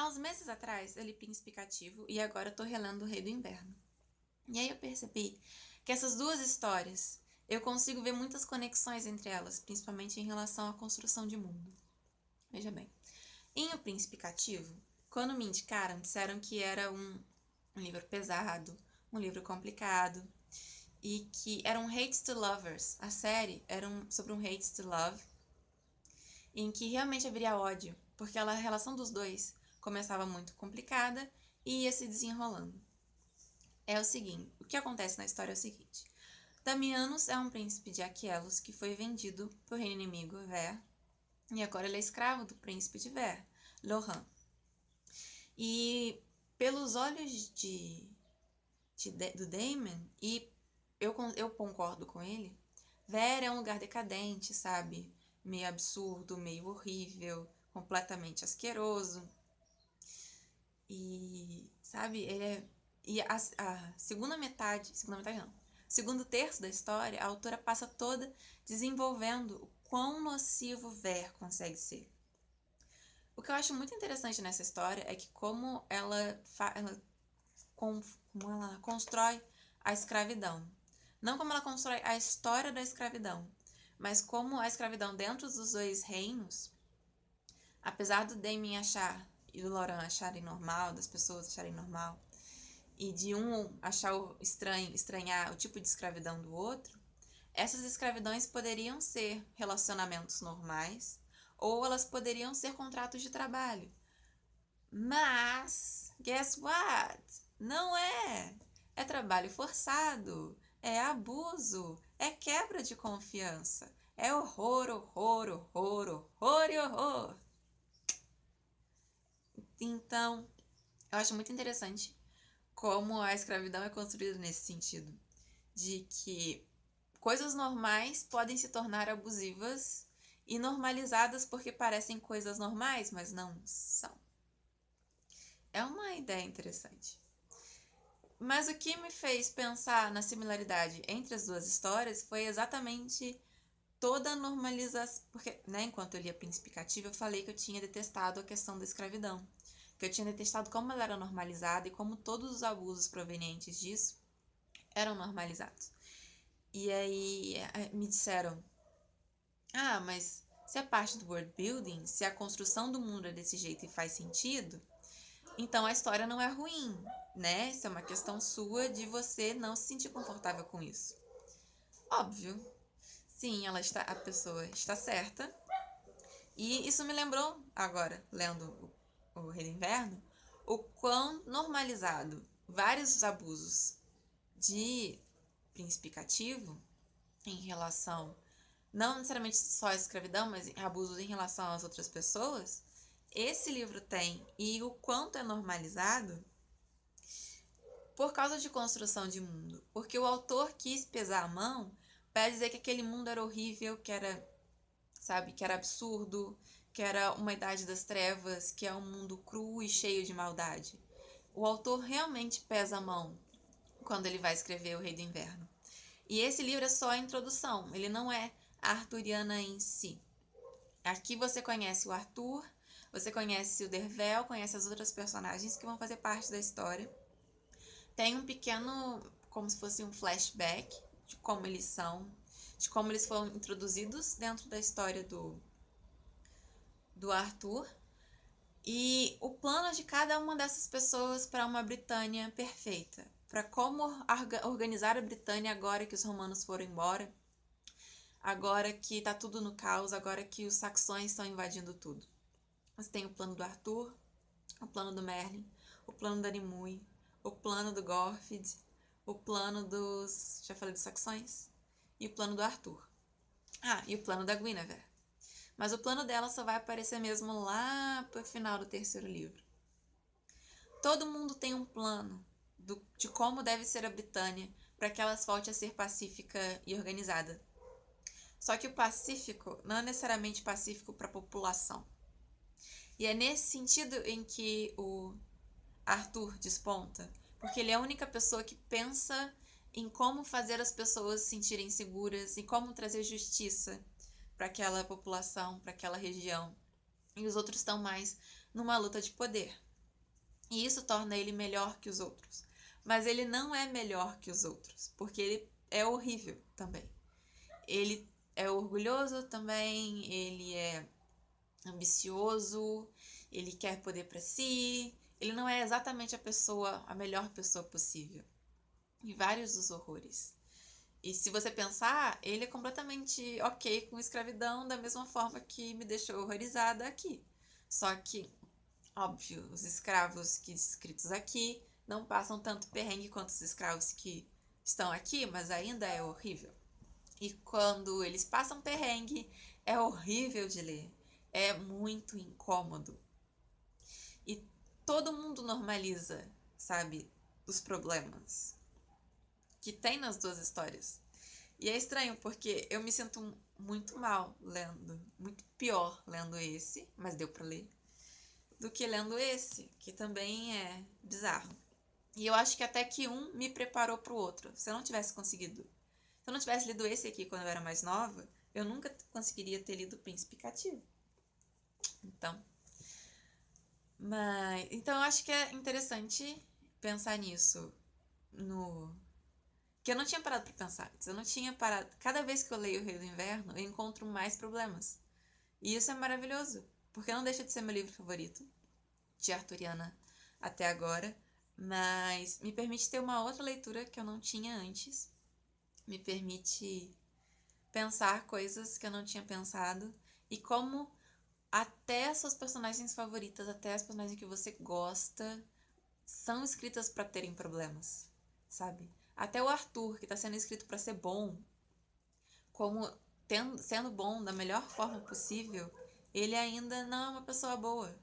Há uns meses atrás eu li Príncipe Cativo e agora eu tô relendo O Rei do Inverno. E aí eu percebi que essas duas histórias, eu consigo ver muitas conexões entre elas, principalmente em relação à construção de mundo. Veja bem, em O Príncipe Cativo, quando me indicaram, disseram que era um livro pesado, um livro complicado, e que era um Hates to Lovers. A série era sobre um Hates to Love, em que realmente haveria ódio, porque a relação dos dois começava muito complicada e ia se desenrolando. É o seguinte, o que acontece na história é o seguinte. Damianos é um príncipe de Aquelos que foi vendido para o reino inimigo, Ver, e agora ele é escravo do príncipe de Ver, Lohan. E pelos olhos do Daemon, e eu concordo com ele, Ver é um lugar decadente, sabe? Meio absurdo, meio horrível, completamente asqueroso. E, sabe, ele é... E a segunda metade não, segundo terço da história, a autora passa toda desenvolvendo o quão nocivo Ver consegue ser. O que eu acho muito interessante nessa história é que como como ela constrói a escravidão. Não como ela constrói a história da escravidão, mas como a escravidão dentro dos dois reinos, apesar do Damien achar e do Loran acharem normal, das pessoas acharem normal, e de um achar estranhar o tipo de escravidão do outro, essas escravidões poderiam ser relacionamentos normais ou elas poderiam ser contratos de trabalho. Mas, guess what? Não é! É trabalho forçado, é abuso, é quebra de confiança, é horror, horror, horror, horror e horror. Então, eu acho muito interessante como a escravidão é construída nesse sentido, de que coisas normais podem se tornar abusivas e normalizadas porque parecem coisas normais, mas não são. É uma ideia interessante. Mas o que me fez pensar na similaridade entre as duas histórias foi exatamente toda a normalização. Porque, né, enquanto eu lia Príncipe Cativo, eu falei que eu tinha detestado a questão da escravidão. Que eu tinha detestado como ela era normalizada e como todos os abusos provenientes disso eram normalizados. E aí me disseram: ah, mas se é parte do world building, se a construção do mundo é desse jeito e faz sentido, então a história não é ruim, né? Isso é uma questão sua de você não se sentir confortável com isso. Óbvio. Sim, a pessoa está certa. E isso me lembrou agora, lendo o Rei do Inverno, o quão normalizado vários abusos de príncipe cativo em relação, não necessariamente só à escravidão, mas abusos em relação às outras pessoas, esse livro tem, e o quanto é normalizado por causa de construção de mundo. Porque o autor quis pesar a mão para dizer que aquele mundo era horrível, que era, sabe, que era absurdo, que era uma idade das trevas, que é um mundo cru e cheio de maldade. O autor realmente pesa a mão quando ele vai escrever O Rei do Inverno. E esse livro é só a introdução, ele não é a arturiana em si. Aqui você conhece o Arthur, você conhece o Dervel, conhece as outras personagens que vão fazer parte da história. Tem um pequeno, como se fosse um flashback de como eles são, de como eles foram introduzidos dentro da história do Arthur. E o plano de cada uma dessas pessoas para uma Britânia perfeita. Para como organizar a Britânia agora que os romanos foram embora. Agora que tá tudo no caos, agora que os saxões estão invadindo tudo. Você tem o plano do Arthur, o plano do Merlin, o plano da Nimue, o plano do Gorfid, o plano dos... já falei dos saxões? E o plano do Arthur. Ah, e o plano da Guinevere. Mas o plano dela só vai aparecer mesmo lá pro final do terceiro livro. Todo mundo tem um plano de como deve ser a Britânia para que ela volte a ser pacífica e organizada. Só que o pacífico não é necessariamente pacífico para a população. E é nesse sentido em que o Arthur desponta, porque ele é a única pessoa que pensa em como fazer as pessoas se sentirem seguras e como trazer justiça para aquela população, para aquela região. E os outros estão mais numa luta de poder. E isso torna ele melhor que os outros. Mas ele não é melhor que os outros, porque ele é horrível também. Ele é orgulhoso também, ele é ambicioso, ele quer poder para si, ele não é exatamente a melhor pessoa possível. E vários dos horrores. E se você pensar, ele é completamente ok com escravidão da mesma forma que me deixou horrorizada aqui. Só que, óbvio, os escravos que escritos aqui não passam tanto perrengue quanto os escravos que estão aqui, mas ainda é horrível. E quando eles passam perrengue, é horrível de ler. É muito incômodo. E todo mundo normaliza, sabe, os problemas que tem nas duas histórias. E é estranho porque eu me sinto muito mal lendo, muito pior lendo esse, mas deu pra ler, do que lendo esse, que também é bizarro. E eu acho que até que um me preparou pro outro. Se eu não tivesse conseguido, se eu não tivesse lido esse aqui quando eu era mais nova, eu nunca conseguiria ter lido o Príncipe Cativo. Então, então eu acho que é interessante pensar nisso no que eu não tinha parado pra pensar antes. Eu não tinha parado. Cada vez que eu leio O Rei do Inverno, eu encontro mais problemas. E isso é maravilhoso, porque não deixa de ser meu livro favorito de Arthuriana até agora, mas me permite ter uma outra leitura que eu não tinha antes. Me permite pensar coisas que eu não tinha pensado e como até as suas personagens favoritas, até as personagens que você gosta, são escritas para terem problemas, sabe? Até o Arthur, que tá sendo escrito para ser bom, como sendo bom da melhor forma possível, ele ainda não é uma pessoa boa.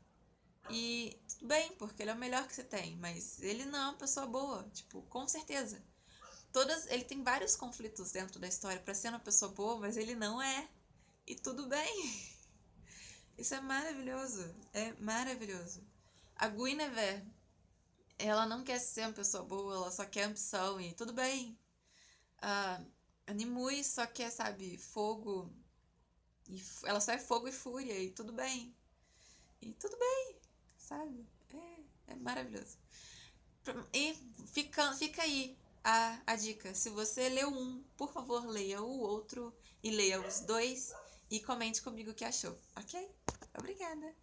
E tudo bem, porque ele é o melhor que você tem, mas ele não é uma pessoa boa, tipo, com certeza. Ele tem vários conflitos dentro da história para ser uma pessoa boa, mas ele não é. E tudo bem. Isso é maravilhoso. É maravilhoso. A Guinevere, ela não quer ser uma pessoa boa, ela só quer ambição e tudo bem. A Nimue só quer, sabe, fogo. Ela só é fogo e fúria e tudo bem. E tudo bem, sabe? É maravilhoso. E fica aí a dica. Se você leu um, por favor, leia o outro e leia os dois e comente comigo o que achou, ok? Obrigada!